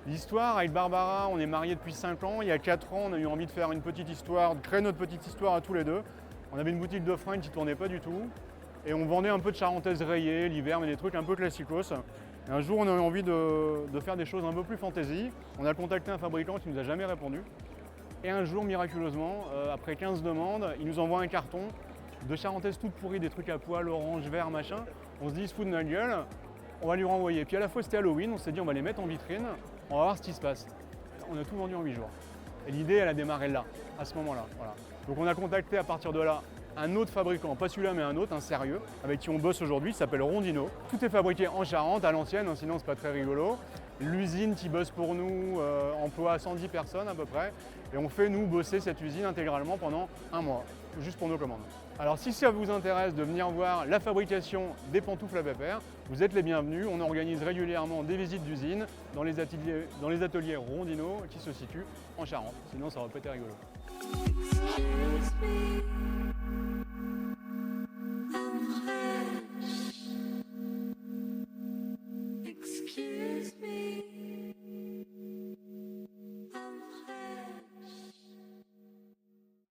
L'histoire avec Barbara, on est mariés depuis 5 ans. Il y a 4 ans, on a eu envie de faire une petite histoire, de créer notre petite histoire à tous les deux. On avait une boutique de fringues qui ne tournait pas du tout. Et on vendait un peu de charentaise rayée l'hiver, mais des trucs un peu classicos. Et un jour, on a eu envie de faire des choses un peu plus fantaisie. On a contacté un fabricant qui ne nous a jamais répondu. Et un jour, miraculeusement, après 15 demandes, il nous envoie un carton de charentaise toute pourrie, des trucs à poil, orange, vert, machin. On se dit, il se fout de notre gueule, on va lui renvoyer. Puis à la fois, c'était Halloween, on s'est dit, on va les mettre en vitrine, on va voir ce qui se passe. On a tout vendu en 8 jours. Et l'idée, elle a démarré là, à ce moment-là. Voilà. Donc on a contacté à partir de là un autre fabricant, pas celui-là mais un autre, un sérieux, avec qui on bosse aujourd'hui, il s'appelle Rondino. Tout est fabriqué en Charente, à l'ancienne, hein, sinon c'est pas très rigolo. L'usine qui bosse pour nous emploie 110 personnes à peu près. Et on fait nous bosser cette usine intégralement pendant un mois, juste pour nos commandes. Alors si ça vous intéresse de venir voir la fabrication des pantoufles à Pépère, vous êtes les bienvenus. On organise régulièrement des visites d'usine dans les ateliers Rondino qui se situent en Charente. Sinon ça aurait pas été rigolo. Excuse me.